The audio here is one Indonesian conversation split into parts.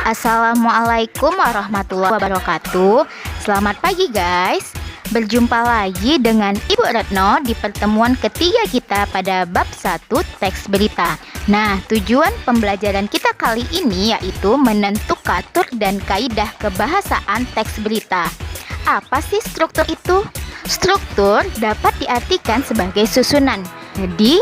Assalamualaikum warahmatullahi wabarakatuh. Selamat pagi guys. Berjumpa lagi dengan Ibu Retno di pertemuan ketiga kita pada bab 1 teks berita. Nah, tujuan pembelajaran kita kali ini yaitu menentukan struktur dan kaidah kebahasaan teks berita. Apa sih struktur itu? Struktur dapat diartikan sebagai susunan. Jadi,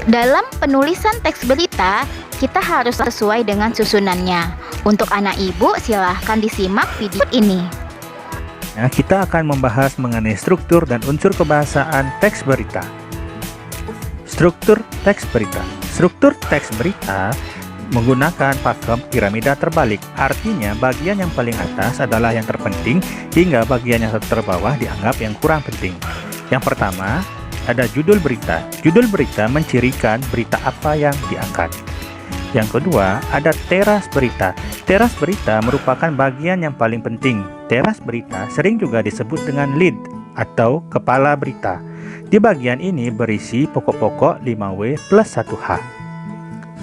dalam penulisan teks berita, kita harus sesuai dengan susunannya. Untuk anak ibu, silahkan disimak video ini. Nah, kita akan membahas mengenai struktur dan unsur kebahasaan teks berita. Struktur teks berita. Struktur teks berita menggunakan pakem piramida terbalik. Artinya, bagian yang paling atas adalah yang terpenting, hingga bagian yang terbawah dianggap yang kurang penting. Yang pertama, ada judul berita. Judul berita mencirikan berita apa yang diangkat. Yang kedua, ada teras berita. Teras berita merupakan bagian yang paling penting. Teras berita sering juga disebut dengan lead atau kepala berita. Di bagian ini berisi pokok-pokok 5W plus 1H.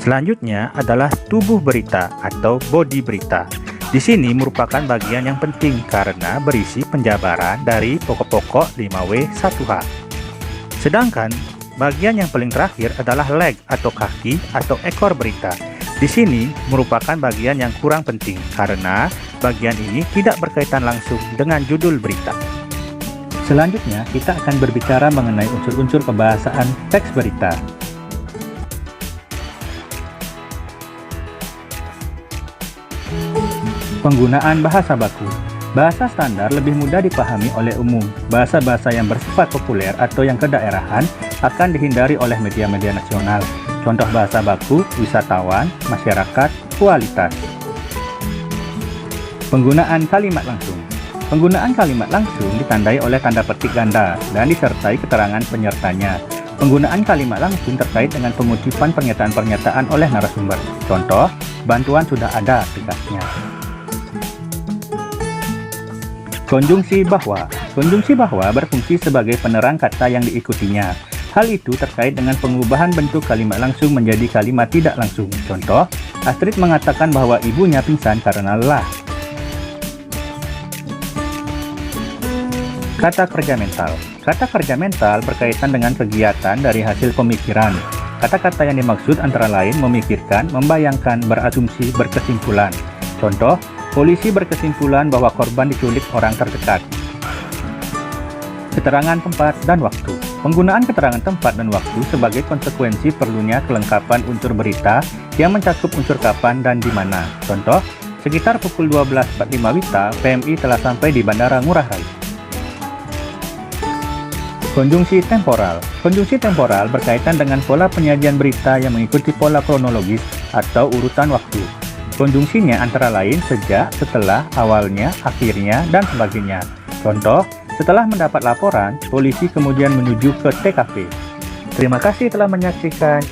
Selanjutnya adalah tubuh berita atau body berita. Di sini merupakan bagian yang penting karena berisi penjabaran dari pokok-pokok 5W 1H. Sedangkan bagian yang paling terakhir adalah leg atau kaki atau ekor berita. Di sini merupakan bagian yang kurang penting karena bagian ini tidak berkaitan langsung dengan judul berita. Selanjutnya, kita akan berbicara mengenai unsur-unsur kebahasaan teks berita. Penggunaan bahasa baku. Bahasa standar lebih mudah dipahami oleh umum. Bahasa-bahasa yang bersifat populer atau yang kedaerahan akan dihindari oleh media-media nasional. Contoh bahasa baku, wisatawan, masyarakat, kualitas. Penggunaan kalimat langsung. Penggunaan kalimat langsung ditandai oleh tanda petik ganda dan disertai keterangan penyertanya. Penggunaan kalimat langsung terkait dengan pengutipan pernyataan-pernyataan oleh narasumber. Contoh, bantuan sudah ada tugasnya. Konjungsi bahwa. Konjungsi bahwa berfungsi sebagai penerang kata yang diikutinya. Hal itu terkait dengan pengubahan bentuk kalimat langsung menjadi kalimat tidak langsung. Contoh, Astrid mengatakan bahwa ibunya pingsan karena lelah. Kata kerja mental. Kata kerja mental berkaitan dengan kegiatan dari hasil pemikiran. Kata-kata yang dimaksud antara lain memikirkan, membayangkan, berasumsi, berkesimpulan. Contoh, polisi berkesimpulan bahwa korban diculik orang terdekat. Keterangan tempat dan waktu. Penggunaan keterangan tempat dan waktu sebagai konsekuensi perlunya kelengkapan unsur berita yang mencakup unsur kapan dan di mana. Contoh, sekitar pukul 12.45 WITA, PMI telah sampai di Bandara Ngurah Rai. Konjungsi temporal. Konjungsi temporal berkaitan dengan pola penyajian berita yang mengikuti pola kronologis atau urutan waktu. Konjungsinya antara lain sejak, setelah, awalnya, akhirnya, dan sebagainya. Contoh, setelah mendapat laporan, polisi kemudian menuju ke TKP. Terima kasih telah menyaksikan.